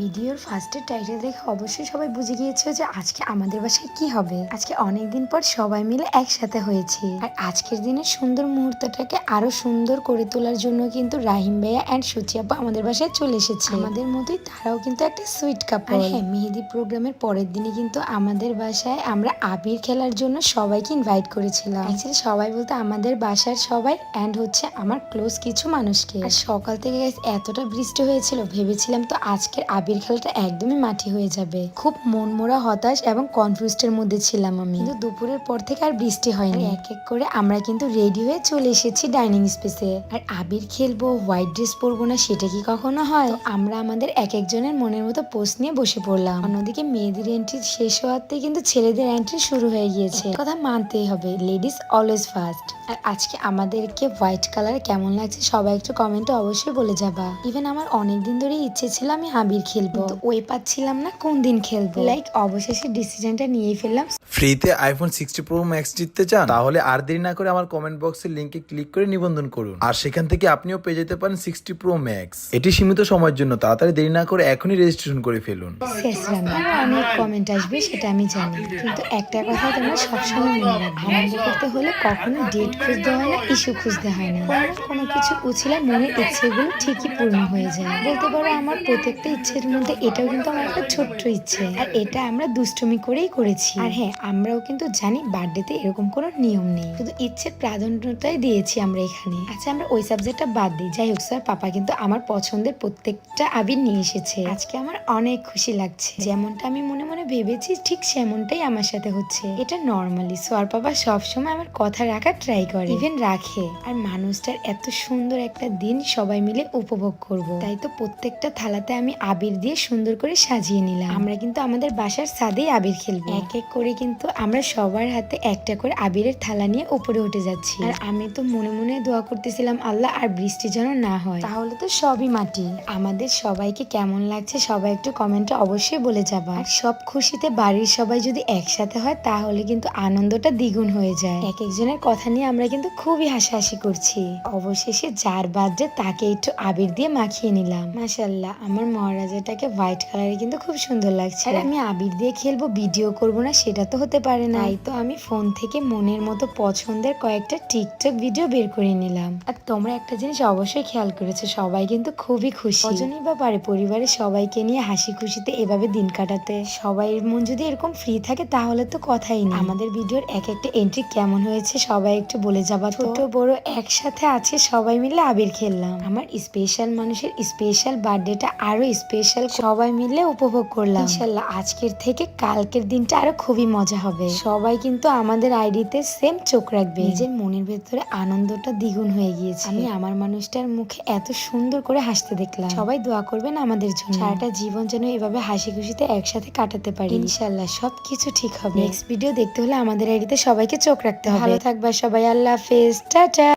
ভিডিওর ফার্স্টের টাইটেল দেখে অবশ্যই সবাই বুঝে গিয়েছে যে আজকে আমাদের বাসায় কি হবে। আজকে অনেকদিন পর সবাই মিলে একসাথে হয়েছি, আর আজকের দিনের সুন্দর মুহূর্তটাকে আরো সুন্দর করে তোলার জন্য কিন্তু রাহিম ভাইয়া এন্ড সুচি আপা আমাদের বাসায় চলে এসেছে। আমাদের মতোই তারাও কিন্তু একটা সুইট কাপল। হ্যাঁ, মেহেদি প্রোগ্রামের পরের দিনে কিন্তু আমাদের বাসায় আমরা আবির খেলার জন্য সবাইকে ইনভাইট করেছিলাম। অ্যাকচুয়ালি সবাই বলতে আমাদের বাসার সবাই এন্ড হচ্ছে আমার ক্লোজ কিছু মানুষকে। আর সকাল থেকে এতটা বৃষ্টি হয়েছিল, ভেবেছিলাম তো আজকের আবির খেলাটা একদমই মাটি হয়ে যাবে। খুব মনমোড়া, হতাশ এবং কনফিউজড মধ্যে ছিলাম আমি। কিন্তু দুপুরের পর থেকে আর বৃষ্টি হয়নি। এক এক করে আমরা কিন্তু রেডি হয়ে চলে এসেছি ডাইনিং স্পেসে। আর আবির খেলবো, হোয়াইট ড্রেস পরবো না, সেটা কি কখনো হয়? আমরা আমাদের এক একজনের মনের মতো পোস্ট নিয়ে বসে পড়লাম। অন্যদিকে মেয়েদের এন্ট্রি শেষ হওয়াতে কিন্তু ছেলেদের এন্ট্রি শুরু হয়ে গিয়েছে। কথা মানতেই হবে, লেডিস অলওয়েজ ফার্স্ট। আর আজকে আমাদেরকে হোয়াইট কালার কেমন লাগছে সবাই একটু কমেন্টে অবশ্যই বলে যাবা। ইভেন আমার অনেকদিন ধরে ইচ্ছে ছিল আমি আবির খেলবো, ওই পাচ্ছিলাম না কোন দিন খেলবো। লাইক অবশেষে ডিসিশনটা নিয়েই ফেললাম। ফ্রিতে আইফোন 60 প্রো ম্যাক্স জিততে চান? তাহলে আর দেরি না করে আমার কমেন্ট বক্সের লিংকে ক্লিক করে নিবন্ধন করুন, আর সেখান থেকে আপনিও পেয়ে যেতে পারেন 60 প্রো ম্যাক্স। এটি সীমিত সময়ের জন্য, তাড়াতাড়ি দেরি না করে এখনই রেজিস্ট্রেশন করে ফেলুন। অনেক কমেন্ট আসবে সেটা আমি জানি, কিন্তু একটা কথা তোমরা সবসময় মনে রাখবে, আনন্দ করতে হলে কখনো ডেট খুঁজতে হয় না, ইস্যু খুঁজতে হয় না। কোনো কিছু উছিলে মনের ইচ্ছেগুলো ঠিকই পূর্ণ হয়ে যায়। বলতে পারো আমার প্রত্যেকটা ইচ্ছের মধ্যে এটাও কিন্তু আমার একটা ছোট্ট ইচ্ছে, আর এটা আমরা দুষ্টুমি করেই করেছি। আর হ্যাঁ, আমরাও কিন্তু জানি বার্থডেতে এরকম কোনো নিয়ম নেই, শুধু ইচ্ছের প্রাধান্যটাই দিয়েছি আমরা এখানে। আচ্ছা, আমরা ওই সাবজেক্টটা বাদ দিই। যাই হোক, স্যার পাপা কিন্তু আমার পছন্দের প্রত্যেকটা আবির নিয়ে এসেছে। আজকে আমার অনেক খুশি লাগছে, যেমনটা আমি মনে মনে ভেবেছি ঠিক সেমনটাই আমার সাথে হচ্ছে। এটা নর্মালি সোয়ার পাপা সবসময় আমার কথা রাখার ট্রাই করে, ইভেন রাখে। আর মানুষটার এত সুন্দর একটা দিন সবাই মিলে উপভোগ করব, তাই তো প্রত্যেকটা থালাতে আমি আবির দিয়ে সুন্দর করে সাজিয়ে নিলাম। আমরা কিন্তু আমাদের বাসার ছাদেই আবির খেলবো। এক এক করে কিন্তু আমরা সবার হাতে একটা করে আবিরের থালা নিয়ে উপরে উঠে যাচ্ছি। আর আমি তো মনে মনে দোয়া করতেছিলাম, আল্লাহ আর বৃষ্টি যেন না হয়, তাহলে তো সবই মাটি। আমাদের সবাইকে কেমন লাগছে সবাই একটু কমেন্টে অবশ্যই বলে যাবা। আর সব খুশিতে বাড়ির সবাই যদি একসাথে হয় তাহলে কিন্তু আনন্দটা দ্বিগুণ হয়ে যায়। এক একজনের কথা নিয়ে আমরা কিন্তু খুবই হাসাহাসি করছি। অবশেষে যার বার্থডে তাকে একটু আবির দিয়ে মাখিয়ে নিলাম। মাশাআল্লাহ, আমার মহারাজাটাকে হোয়াইট কালারে কিন্তু খুব সুন্দর লাগছে। আর আমি আবির দিয়ে খেলবো, ভিডিও করব না সেটা তো হতে পারে না। তাই তো আমি ফোন থেকে মনের মতো পছন্দের কয়েকটা টিকটক ভিডিও বের করে নিলাম। আর তোমরা একটা জিনিস অবশ্যই খেয়াল করেছো, সবাই কিন্তু খুবই খুশি। কজনই বা পারে পরিবারের সবাইকে নিয়ে হাসি খুশিতে এভাবে দিন কাটাতে। সবাই মন যদি এরকম ফ্রি থাকে তাহলে তো কথাই নেই। আমাদের ভিডিওর এক একটা এন্ট্রি কেমন হয়েছে সবাই একটু বলে যাবা। ছোট বড় একসাথে আছে, সবাই মিলে আবির খেললাম। আমার স্পেশাল মানুষের স্পেশাল বার্থডেটা আরো স্পেশাল সবাই মিলে উপভোগ করলাম। ইনশাল্লাহ আজকের থেকে কালকের দিনটা আরো খুবই মজা হবে। সবাই কিন্তু আমাদের আইডিতে সেম চোখ রাখবে। নিজের মনের ভেতরে আনন্দটা দ্বিগুণ হয়ে গিয়েছে। আমি আমার মানুষটার মুখে এত সুন্দর করে হাসতে দেখলাম। সবাই দোয়া করবেন আমাদের জন্য, সারাটা জীবন যেন এভাবে হাসি খুশিতে একসাথে কাটাতে পারি। ইনশাল্লাহ সবকিছু ঠিক হবে। নেক্সট ভিডিও দেখতে হলে আমাদের আইডিতে সবাইকে চোখ রাখতে হবে। ভালো থাকবা সবাই, আল্লাহ হাফেজ, টাটা।